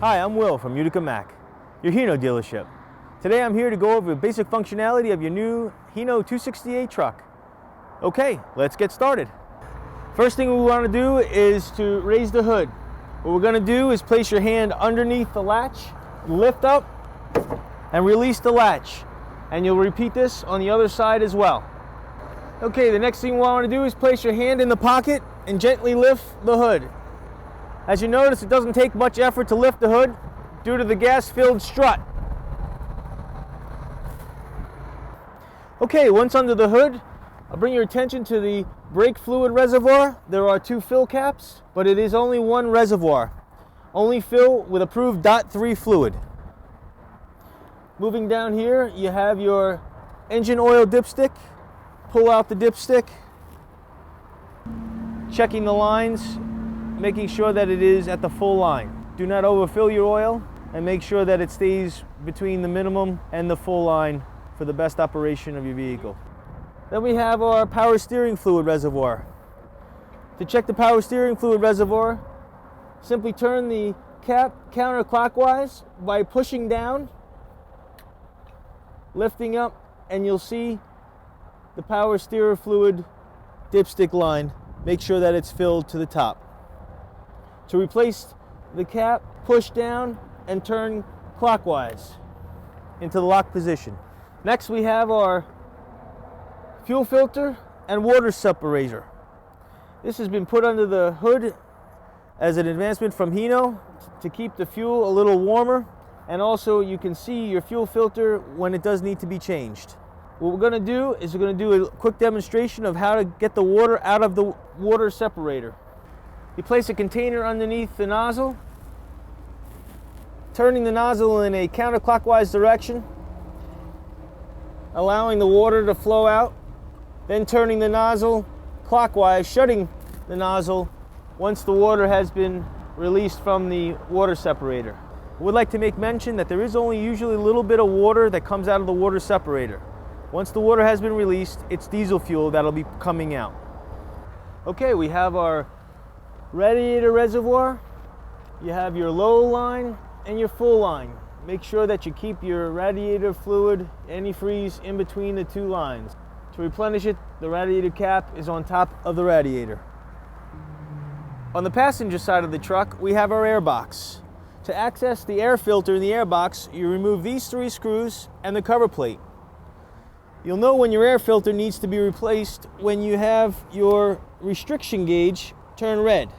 Hi, I'm Will from Utica Mack, your Hino dealership. Today I'm here to go over the basic functionality of your new Hino 268 truck. Okay, let's get started. First thing we want to do is to raise the hood. What we're going to do is place your hand underneath the latch, lift up, and release the latch. And you'll repeat this on the other side as well. Okay, the next thing we want to do is place your hand in the pocket and gently lift the hood. As you notice, it doesn't take much effort to lift the hood due to the gas-filled strut. Okay, once under the hood, I'll bring your attention to the brake fluid reservoir. There are 2 fill caps, but it is only one reservoir. Only fill with approved .3 fluid. Moving down here, you have your engine oil dipstick. Pull out the dipstick, checking the lines, making sure that it is at the full line. Do not overfill your oil, and make sure that it stays between the minimum and the full line for the best operation of your vehicle. Then we have our power steering fluid reservoir. To check the power steering fluid reservoir, simply turn the cap counterclockwise by pushing down, lifting up, and you'll see the power steering fluid dipstick line. Make sure that it's filled to the top. To replace the cap, push down and turn clockwise into the lock position. Next we have our fuel filter and water separator. This has been put under the hood as an advancement from Hino to keep the fuel a little warmer, and also you can see your fuel filter when it does need to be changed. What we're going to do is we're going to do a quick demonstration of how to get the water out of the water separator. You place a container underneath the nozzle, turning the nozzle in a counterclockwise direction, allowing the water to flow out, then turning the nozzle clockwise, shutting the nozzle once the water has been released from the water separator. I would like to make mention that there is only usually a little bit of water that comes out of the water separator. Once the water has been released, it's diesel fuel that'll be coming out. Okay, we have our radiator reservoir. You have your low line and your full line. Make sure that you keep your radiator fluid, antifreeze, in between the 2 lines. To replenish it, the radiator cap is on top of the radiator. On the passenger side of the truck, we have our air box. To access the air filter in the air box, you remove these 3 screws and the cover plate. You'll know when your air filter needs to be replaced when you have your restriction gauge turn red.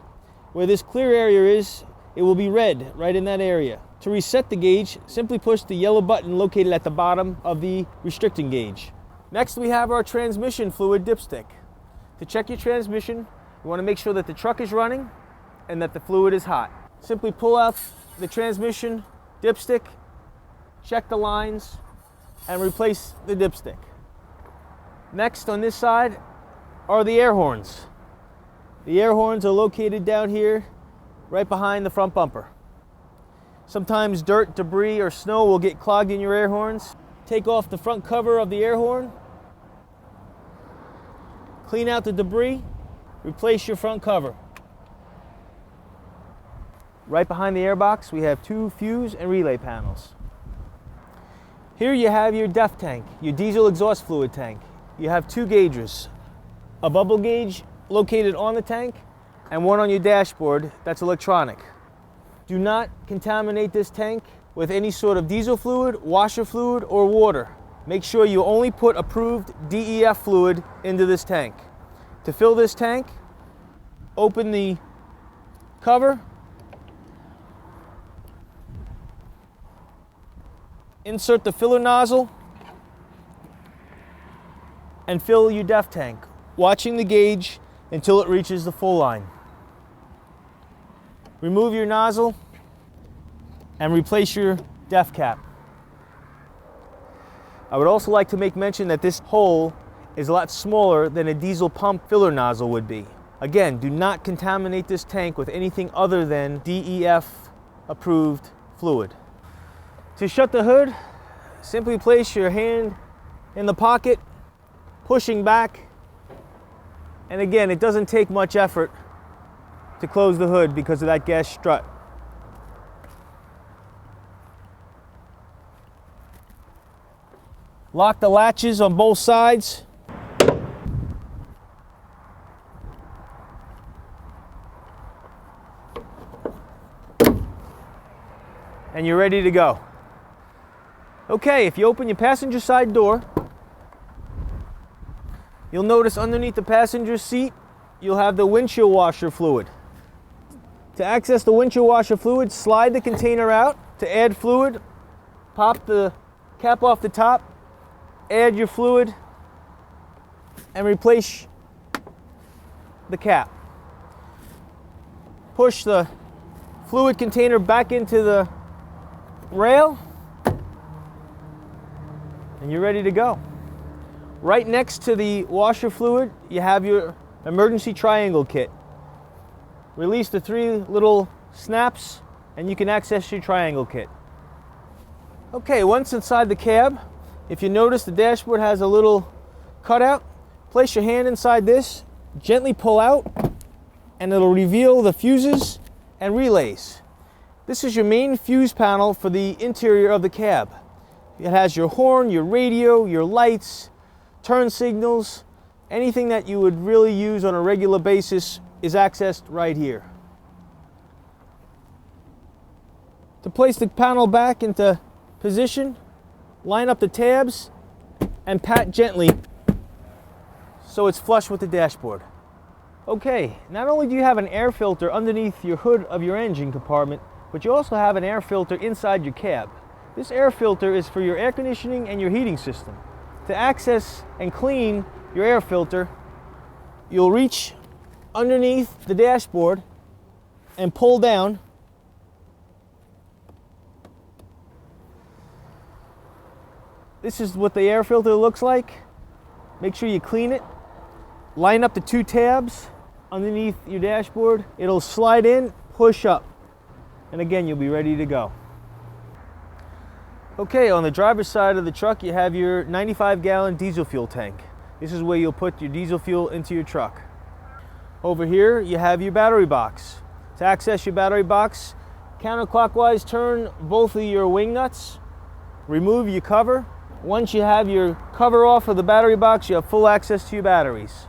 Where this clear area is, it will be red right in that area. To reset the gauge, simply push the yellow button located at the bottom of the restricting gauge. Next we have our transmission fluid dipstick. To check your transmission, you want to make sure that the truck is running and that the fluid is hot. Simply pull out the transmission dipstick, check the lines, and replace the dipstick. Next on this side are the air horns. The air horns are located down here, right behind the front bumper. Sometimes dirt, debris, or snow will get clogged in your air horns. Take off the front cover of the air horn, clean out the debris, replace your front cover. Right behind the airbox, we have 2 fuse and relay panels. Here you have your DEF tank, your diesel exhaust fluid tank. You have 2 gauges, a bubble gauge located on the tank and one on your dashboard that's electronic. Do not contaminate this tank with any sort of diesel fluid, washer fluid, or water. Make sure you only put approved DEF fluid into this tank. To fill this tank, open the cover, insert the filler nozzle, and fill your DEF tank, watching the gauge until it reaches the full line. Remove your nozzle and replace your DEF cap. I would also like to make mention that this hole is a lot smaller than a diesel pump filler nozzle would be. Again, do not contaminate this tank with anything other than DEF approved fluid. To shut the hood, simply place your hand in the pocket, pushing back, and again, it doesn't take much effort to close the hood because of that gas strut. Lock the latches on both sides. And you're ready to go. Okay, if you open your passenger side door, you'll notice underneath the passenger seat, you'll have the windshield washer fluid. To access the windshield washer fluid, slide the container out. To add fluid, pop the cap off the top, add your fluid, and replace the cap. Push the fluid container back into the rail, and you're ready to go. Right next to the washer fluid, you have your emergency triangle kit. Release the 3 little snaps, and you can access your triangle kit. Okay, once inside the cab, if you notice the dashboard has a little cutout, place your hand inside this, gently pull out, and it'll reveal the fuses and relays. This is your main fuse panel for the interior of the cab. It has your horn, your radio, your lights, turn signals, anything that you would really use on a regular basis is accessed right here. To place the panel back into position, line up the tabs and pat gently so it's flush with the dashboard. Okay, not only do you have an air filter underneath your hood of your engine compartment, but you also have an air filter inside your cab. This air filter is for your air conditioning and your heating system. To access and clean your air filter, you'll reach underneath the dashboard and pull down. This is what the air filter looks like. Make sure you clean it. Line up the 2 tabs underneath your dashboard. It'll slide in, push up, and again you'll be ready to go. Okay, on the driver's side of the truck you have your 95-gallon diesel fuel tank. This is where you'll put your diesel fuel into your truck. Over here you have your battery box. To access your battery box, counterclockwise turn both of your wing nuts, remove your cover. Once you have your cover off of the battery box, you have full access to your batteries.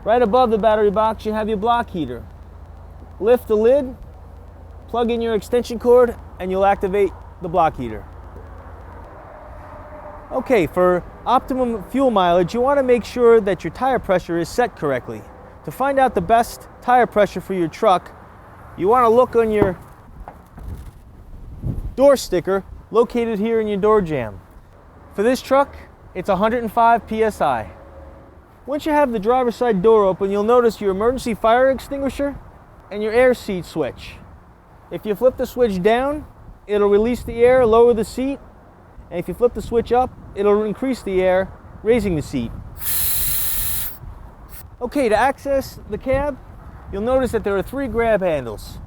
Right above the battery box you have your block heater. Lift the lid, plug in your extension cord, and you'll activate the block heater. Okay, for optimum fuel mileage, you want to make sure that your tire pressure is set correctly. To find out the best tire pressure for your truck, you want to look on your door sticker located here in your door jamb. For this truck, it's 105 psi. Once you have the driver's side door open, you'll notice your emergency fire extinguisher and your air seat switch. If you flip the switch down, it'll release the air, lower the seat. And if you flip the switch up, it'll increase the air, raising the seat. Okay, to access the cab, you'll notice that there are 3 grab handles.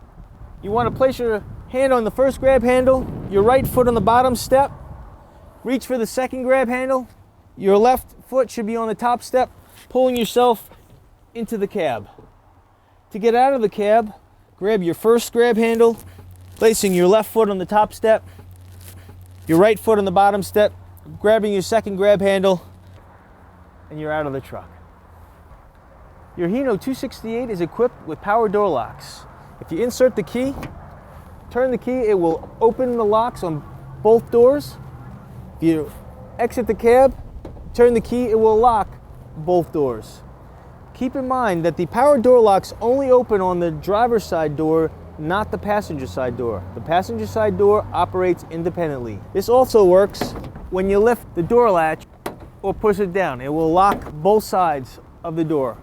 You want to place your hand on the first grab handle, your right foot on the bottom step, reach for the second grab handle, your left foot should be on the top step, pulling yourself into the cab. To get out of the cab, grab your first grab handle, placing your left foot on the top step, your right foot on the bottom step, grabbing your second grab handle, and you're out of the truck. Your Hino 268 is equipped with power door locks. If you insert the key, turn the key, it will open the locks on both doors. If you exit the cab, turn the key, it will lock both doors. Keep in mind that the power door locks only open on the driver's side door, not the passenger side door. The passenger side door operates independently. This also works when you lift the door latch or push it down. It will lock both sides of the door.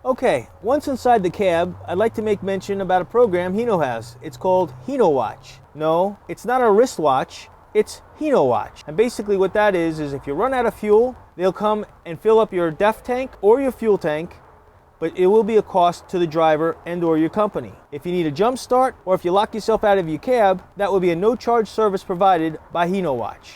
Okay, once inside the cab, I'd like to make mention about a program Hino has. It's called Hino Watch. No, it's not a wristwatch, it's Hino Watch. And basically what that is if you run out of fuel, they'll come and fill up your DEF tank or your fuel tank, but it will be a cost to the driver and or your company. If you need a jump start or if you lock yourself out of your cab, that will be a no-charge service provided by Hino Watch.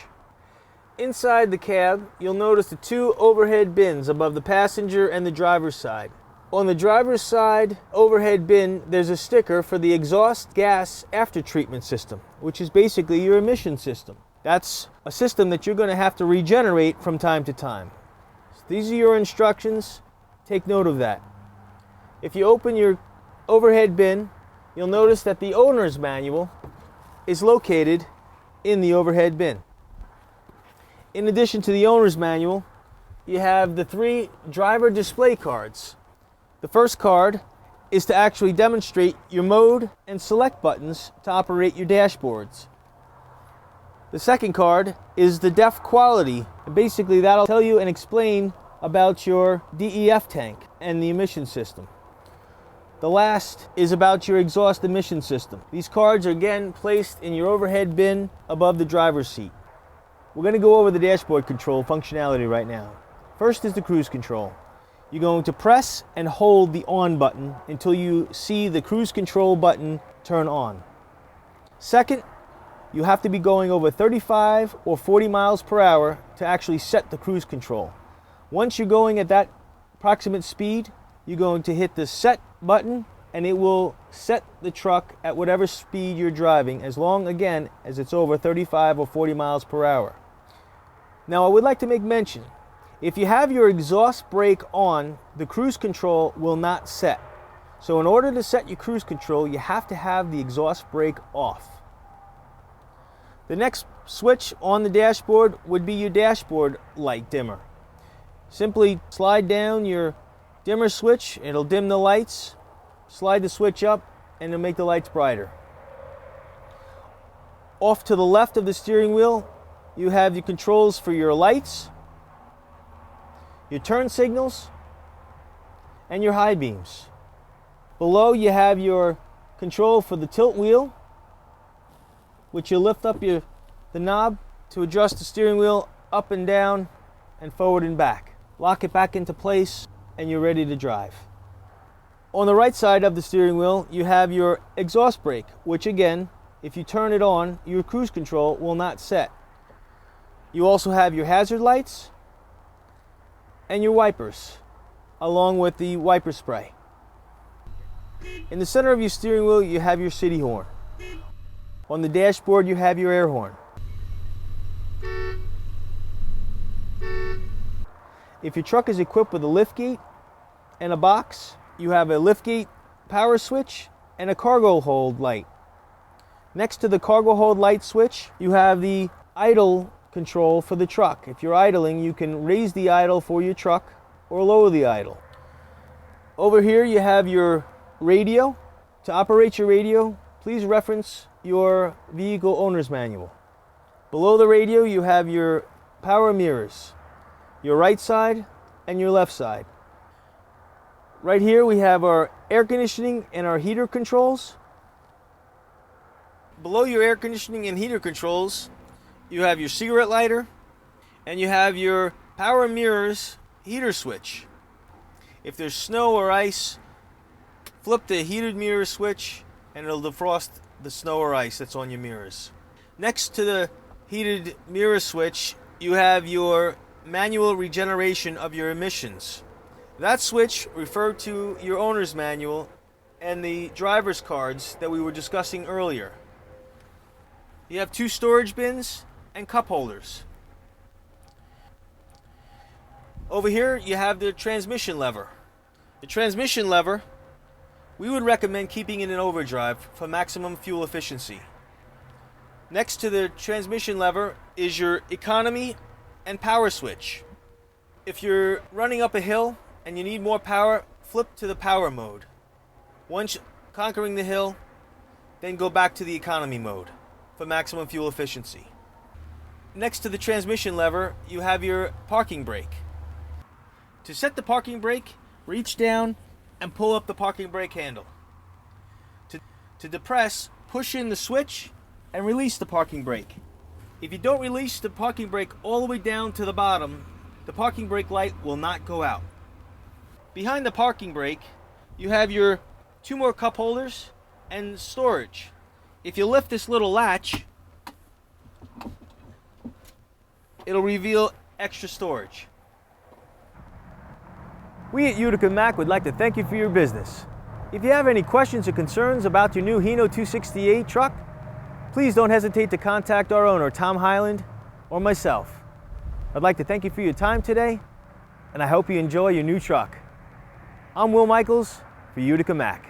Inside the cab, you'll notice the 2 overhead bins above the passenger and the driver's side. On the driver's side overhead bin, there's a sticker for the exhaust gas after treatment system, which is basically your emission system. That's a system that you're going to have to regenerate from time to time. So these are your instructions. Take note of that. If you open your overhead bin, you'll notice that the owner's manual is located in the overhead bin. In addition to the owner's manual, you have the 3 driver display cards. The first card is to actually demonstrate your mode and select buttons to operate your dashboards. The second card is the DEF quality. And basically that'll tell you and explain about your DEF tank and the emission system. The last is about your exhaust emission system. These cards are again placed in your overhead bin above the driver's seat. We're going to go over the dashboard control functionality right now. First is the cruise control. You're going to press and hold the on button until you see the cruise control button turn on. Second, you have to be going over 35 or 40 miles per hour to actually set the cruise control. Once you're going at that approximate speed, you're going to hit the set button and it will set the truck at whatever speed you're driving, as long, again, as it's over 35 or 40 miles per hour. Now, I would like to make mention, if you have your exhaust brake on, the cruise control will not set. So in order to set your cruise control, you have to have the exhaust brake off. The next switch on the dashboard would be your dashboard light dimmer. Simply slide down your dimmer switch, it'll dim the lights. Slide the switch up and it'll make the lights brighter. Off to the left of the steering wheel, you have the controls for your lights, your turn signals, and your high beams. Below you have your control for the tilt wheel, which you lift up the knob to adjust the steering wheel up and down and forward and back. Lock it back into place and you're ready to drive. On the right side of the steering wheel, you have your exhaust brake, which again, if you turn it on, your cruise control will not set. You also have your hazard lights and your wipers, along with the wiper spray. In the center of your steering wheel, you have your city horn. On the dashboard, you have your air horn. If your truck is equipped with a liftgate and a box, you have a liftgate power switch and a cargo hold light. Next to the cargo hold light switch, you have the idle control for the truck. If you're idling, you can raise the idle for your truck or lower the idle. Over here you have your radio. To operate your radio, please reference your vehicle owner's manual. Below the radio you have your power mirrors, your right side and your left side. Right here we have our air conditioning and our heater controls. Below your air conditioning and heater controls, you have your cigarette lighter and you have your power mirrors heater switch. If there's snow or ice, flip the heated mirror switch and it'll defrost the snow or ice that's on your mirrors. Next to the heated mirror switch, you have your manual regeneration of your emissions. That switch referred to your owner's manual and the driver's cards that we were discussing earlier. You have 2 storage bins and cup holders. Over here you have the transmission lever. The transmission lever, we would recommend keeping it in overdrive for maximum fuel efficiency. Next to the transmission lever is your economy and power switch. If you're running up a hill and you need more power, flip to the power mode. Once conquering the hill, then go back to the economy mode for maximum fuel efficiency. Next to the transmission lever, you have your parking brake. To set the parking brake, reach down and pull up the parking brake handle. To depress, push in the switch and release the parking brake. If you don't release the parking brake all the way down to the bottom, the parking brake light will not go out. Behind the parking brake, you have your 2 more cup holders and storage. If you lift this little latch, it'll reveal extra storage. We at Utica Mack would like to thank you for your business. If you have any questions or concerns about your new Hino 268 truck, please don't hesitate to contact our owner, Tom Highland, or myself. I'd like to thank you for your time today, and I hope you enjoy your new truck. I'm Will Michaels for Utica Mack.